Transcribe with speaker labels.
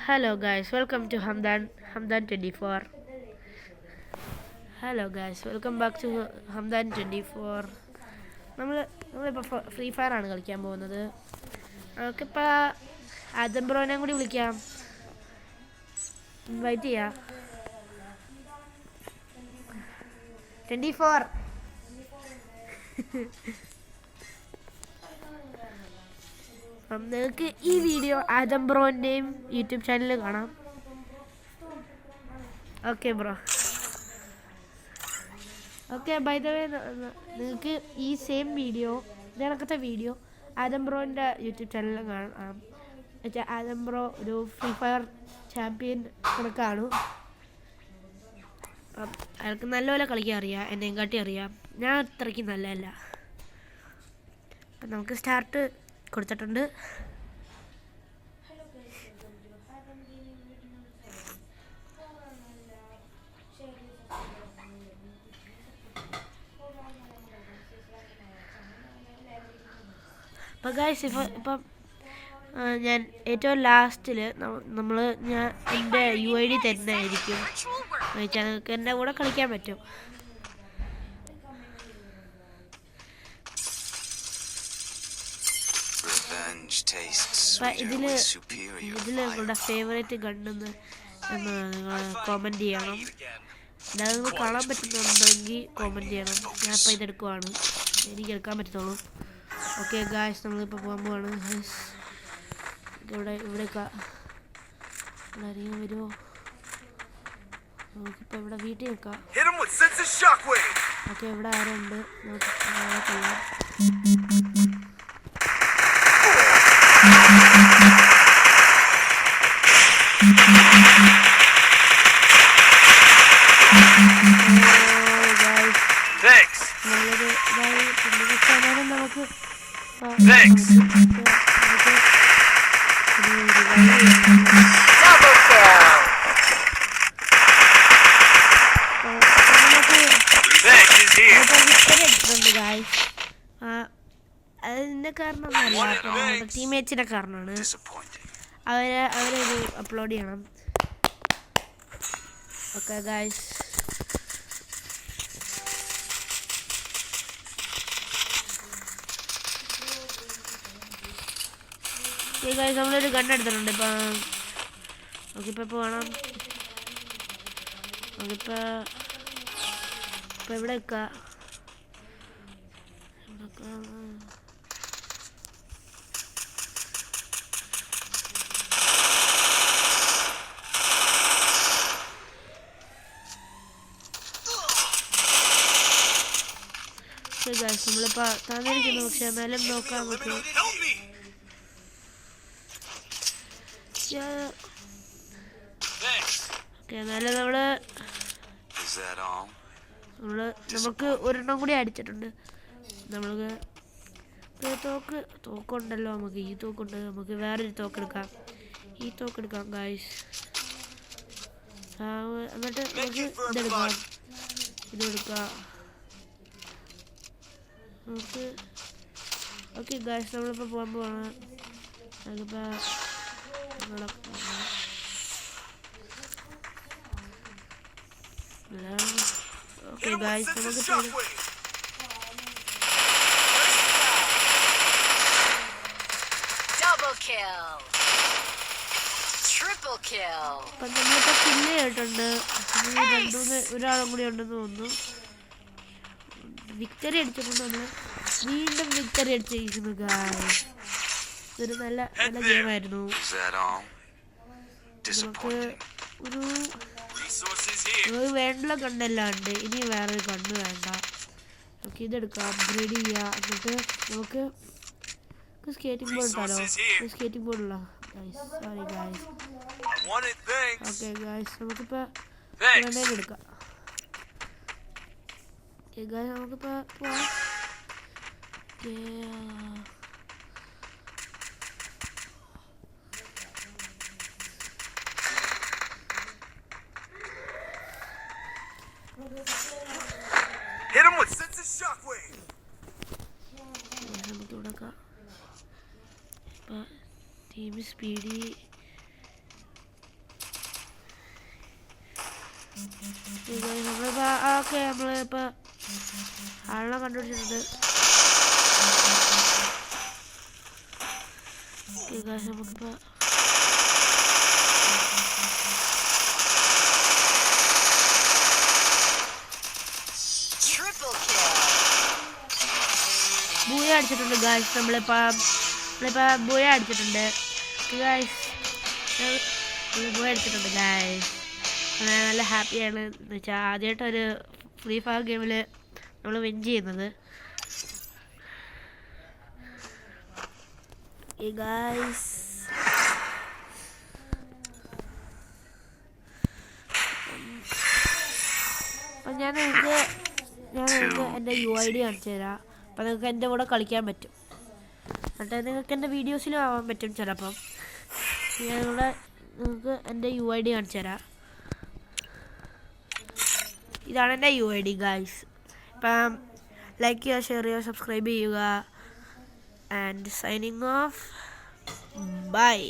Speaker 1: Hello guys, welcome to Hamdan 24. Hello guys, welcome back to Hamdan 24. നമ്മളിപ്പോൾ free fire ആണ് കളിക്കാൻ പോകുന്നത്. നമുക്കിപ്പോൾ ആദം ബ്രോനെയും കൂടി വിളിക്കാം, ഇൻവൈറ്റ് ചെയ്യാം. 24 നിങ്ങൾക്ക് ഈ വീഡിയോ ആദം ബ്രോൻ്റെയും യൂട്യൂബ് ചാനലിൽ കാണാം. Okay bro. Okay, by the way നിങ്ങൾക്ക് ഈ സെയിം വീഡിയോ ഇതിനകത്തെ വീഡിയോ ആദം ബ്രോൻ്റെ യൂട്യൂബ് ചാനലിൽ കാണാം. എന്നുവെച്ചാൽ ആദം ബ്രോ ഒരു ഫ്രീ ഫയർ ചാമ്പ്യൻ കണക്കാണ്. അയാൾക്ക് നല്ലപോലെ കളിക്കാൻ അറിയാം, എന്നെയും കാട്ടി അറിയാം. ഞാൻ അത്രയ്ക്ക് നല്ലതല്ല. അപ്പം നമുക്ക് സ്റ്റാർട്ട് കൊടുത്തിട്ടുണ്ട്. അപ്പം ഗൈസ് ഇപ്പം ഞാൻ ഏറ്റവും ലാസ്റ്റിൽ ഞാൻ എൻ്റെ UID തരുന്നതായിരിക്കും. എന്നുവെച്ചാൽ നിങ്ങൾക്ക് എൻ്റെ കൂടെ കളിക്കാൻ പറ്റും. അപ്പം ഇതിൽ നിങ്ങളുടെ ഫേവറേറ്റ് ഗണ്ണെന്ന് നിങ്ങൾ കോമൻറ്റ് ചെയ്യണം. അതായത് നിങ്ങൾ കാണാൻ പറ്റുന്നുണ്ടെങ്കിൽ കോമൻറ്റ് ചെയ്യണം. ഞാൻ ഇപ്പോൾ ഇതെടുക്കുവാണ്, എനിക്ക് എടുക്കാൻ പറ്റത്തുള്ളൂ. ഓക്കെ ഗായ്സ്, നമ്മളിപ്പോൾ പോകാൻ പോവാണ്. ഇവിടെയൊക്കെ ആരെങ്കിലും വരുമോ? നമുക്കിപ്പോൾ ഇവിടെ വീട്ടിൽ നിൽക്കാം. ഓക്കെ, ഇവിടെ ആരുണ്ട്? നമുക്ക് കൊള്ളാം. നല്ലൊരു ഇതായി നമുക്ക് അതിൻ്റെ കാരണമൊന്നുമല്ല, നമ്മുടെ ടീംമേറ്റ്സിൻ്റെ കാരണമാണ്. അവരത് അപ്ലോഡ് ചെയ്യണം. ഓക്കെ ഗായ്സ്, നമ്മളൊരു ഗണ്ണെടുത്തിട്ടുണ്ട്. ഇപ്പം നമുക്കിപ്പോൾ പോകണം. നമുക്കിപ്പോൾ ഇവിടെ വെക്കാം. നമ്മളിപ്പോൾ തന്നിരിക്കുന്നു, പക്ഷെ എന്നാലും നോക്കാം നമുക്ക്. എന്നാലും നമുക്ക് ഒരെണ്ണം കൂടി അടിച്ചിട്ടുണ്ട്. നമ്മൾക്ക് തോക്കുണ്ടല്ലോ, നമുക്ക് ഈ തോക്കുണ്ട്. നമുക്ക് വേറൊരു തോക്കെടുക്കാം. ഈ തോക്കെടുക്കാം ഗായ്സ്. എന്നിട്ട് നമുക്ക് ഇതെടുക്കാം. നമുക്ക് ഓക്കെ ഗായ്സ്, നമ്മളിപ്പോൾ പോകാൻ പോവാണ്. നമുക്കിപ്പോൾ ഓക്കെ ഗായ്സ്, നമുക്ക് അപ്പം നമ്മളിപ്പോൾ കില്ല് ചെയ്തിട്ടുണ്ട്. ഒരാളും കൂടി ഉണ്ടെന്ന് തോന്നുന്നു. വിക്ടറി അടിച്ചിട്ടുണ്ട്. നമ്മൾ വീണ്ടും വിക്ടറി അടിച്ചിരിക്കുന്നു ഗായ്സ്. ഇതൊരു നല്ല ഗെയിമായിരുന്നു. നമുക്ക് വേണ്ട കണ്ണെല്ലാം ഉണ്ട്. ഇനി വേറൊരു കണ്ണ് വേണ്ട. നമുക്ക് ഇതെടുക്കാം, അപ്ഗ്രേഡ് ചെയ്യാം. എന്നിട്ട് നമുക്ക് സ്കേറ്റിംഗ് ബോർഡ് ഇട്ടാലോ? സ്കേറ്റിംഗ് ബോർഡുള്ള സോറി ഗായ്സ്. ഓക്കെ ഗായ്സ്, നമുക്കിപ്പോൾ എടുക്കാം. ഗായ്സ്, നമുക്കിപ്പോൾ പോവാം.
Speaker 2: Hit him with sense shockwave.
Speaker 1: Team speedy നമ്മളിപ്പോൾ ഓക്കെ നമ്മളിപ്പോൾ ആളെ കണ്ടുപിടിച്ചിട്ടുണ്ട്. നമുക്കിപ്പോൾ ബൂയ അടിച്ചിട്ടുണ്ട് ഗായ്സ്. നമ്മളിപ്പോൾ ബൂയ അടിച്ചിട്ടുണ്ട് ഗായ്സ്. ബൂയ അടിച്ചിട്ടുണ്ട് ഗായ്സ്. നല്ല ഹാപ്പിയാണ്. എന്ന് വെച്ചാൽ ആദ്യമായിട്ടൊരു ഫ്രീ ഫയർ ഗെയിമിൽ നമ്മൾ വിൻ ചെയ്യുന്നത്. ഗായ്സ് അപ്പം ഞാൻ നിങ്ങൾക്ക് എൻ്റെ UID കാണിച്ചു തരാം. അപ്പം നിങ്ങൾക്ക് എൻ്റെ കൂടെ കളിക്കാൻ പറ്റും. എന്നിട്ട് നിങ്ങൾക്ക് എൻ്റെ വീഡിയോസിലും ആവാൻ പറ്റും ചിലപ്പം. നിങ്ങൾക്ക് എൻ്റെ UID കാണിച്ചു തരാം. ഇതാണ് എൻ്റെ UID ഗായ്സ്. ഇപ്പം ലൈക്ക് ചെയ്യുക, ഷെയർ ചെയ്യുക, സബ്സ്ക്രൈബ് ചെയ്യുക. And signing off. ബൈ.